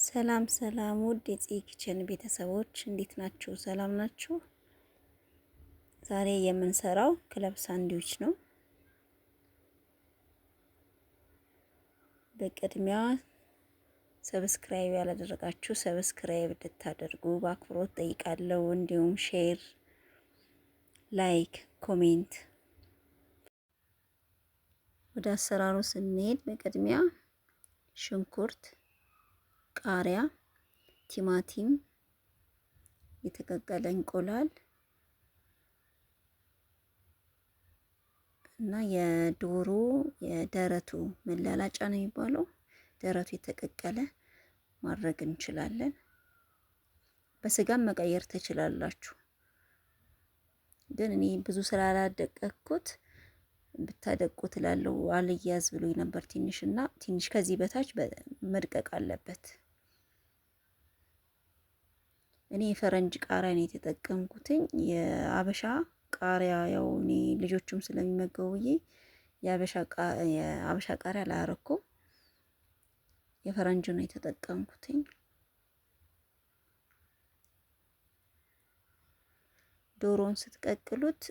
ሰላም ሰላም ውድ የጽ ኪችን ቤተሰቦች እንዴት ናችሁ? ሰላም ናችሁ? ዛሬ የምንሰራው ክለብ ሳንድዊች ነው። በቅድሚያ ሰብስክራይብ ያላደረጋችሁ ሰብስክራይብ እንድታደርጉ በአክብሮት ጠይቃለሁ። እንዲሁም ሼር፣ ላይክ፣ ኮሜንት። ወደ አሰራሩ ስንሄድ በቅድሚያ ሽንኩርት፣ ቃሪያ፣ ቲማቲም፣ የተቀቀለ እንቁላል እና የዶሮ የደረቱ መላላጫ ነው የሚባለው፣ ደረቱ የተቀቀለ ማድረግ እንችላለን። በስጋም መቀየር ትችላላችሁ፣ ግን እኔ ብዙ ስላላደቀኩት ብታደቁት እላለሁ። አልያዝ ብሎኝ ነበር ትንሽና ትንሽ ከዚህ በታች መድቀቅ አለበት። እኔ የፈረንጅ ቃሪያ ነው የተጠቀምኩትኝ። የአበሻ ቃሪያ ያው እኔ ልጆቹም ስለሚመገቡዬ የአበሻ ቃሪያ አላረኩም፣ የፈረንጅ ነው የተጠቀምኩትኝ። ዶሮውን ስትቀቅሉት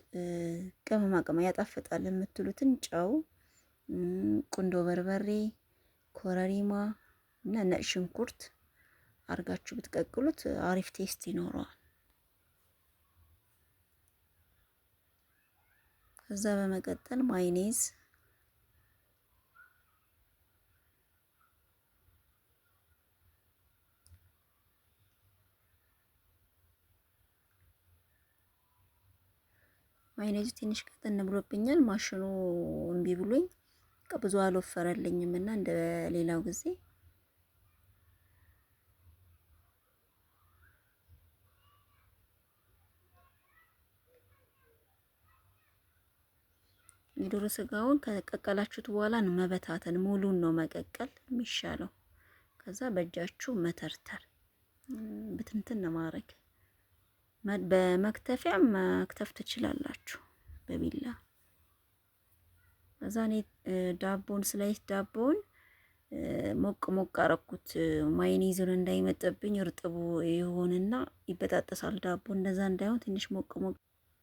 ቅመማ ቅመም ያጣፍጣል የምትሉትን ጨው፣ ቁንዶ በርበሬ፣ ኮረሪማ እና ነጭ ሽንኩርት አርጋችሁ ብትቀቅሉት አሪፍ ቴስት ይኖረዋል። ከዛ በመቀጠል ማይኔዝ፣ ማይኔዝ ትንሽ ቀጠን ብሎብኛል። ማሽኑ እምቢ ብሎኝ ብዙ አልወፈረልኝም እና እንደ ሌላው ጊዜ የዶሮ ስጋውን ከቀቀላችሁት በኋላ ነው መበታተን፣ ሙሉን ነው መቀቀል የሚሻለው። ከዛ በእጃችሁ መተርተር፣ ብትንትን ማድረግ። በመክተፊያ መክተፍ ትችላላችሁ፣ በቢላ። ከዛ እኔ ዳቦን ስላይስ ዳቦን ሞቅ ሞቅ አረኩት፣ ማይኒዙን እንዳይመጥብኝ። እርጥቡ ይሆንና ይበጣጠሳል ዳቦ፣ እንደዛ እንዳይሆን ትንሽ ሞቅ ሞቅ።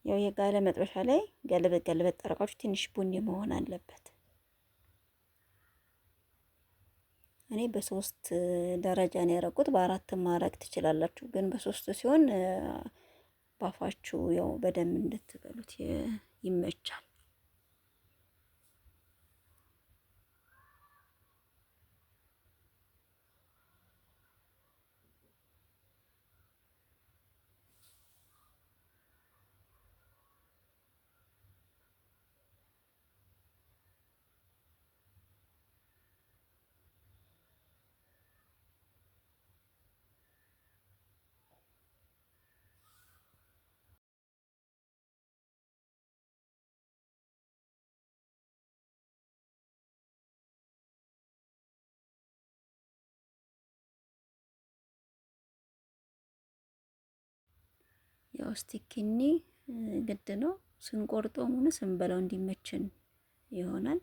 ያው የጋለ መጥበሻ ላይ ገልበጥ ገልበጥ አረጋችሁ፣ ትንሽ ቡኒ መሆን አለበት። እኔ በሶስት ደረጃ ነው ያረኩት፣ በአራትም ማረግ ትችላላችሁ፣ ግን በሶስት ሲሆን ባፋችሁ ያው በደንብ እንድትበሉት ይመቻል። ያው ስቲኪኒ ግድ ነው ስንቆርጠው ሆነ ስንበላው እንዲመችን ይሆናል።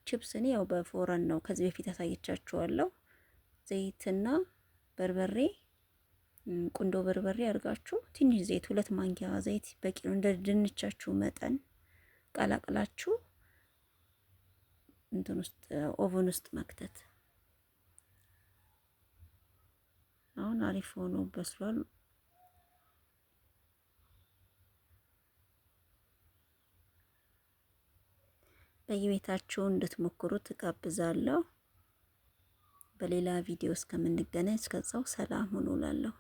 ቺፕስ እኔ ያው በፎረን ነው ከዚህ በፊት አሳየቻችኋለሁ። ዘይትና በርበሬ፣ ቁንዶ በርበሬ አድርጋችሁ ትንሽ ዘይት፣ 2 ማንኪያ ዘይት በቂ ነው። እንደ ድንቻችሁ መጠን ቀላቅላችሁ እንትን ውስጥ ኦቨን ውስጥ መክተት። አሁን አሪፍ ሆኖ በስሏል። በየቤታችሁ እንድትሞክሩት እጋብዛለሁ። በሌላ ቪዲዮ እስከምንገናኝ እስከዛው ሰላም ሁኑ እላለሁ።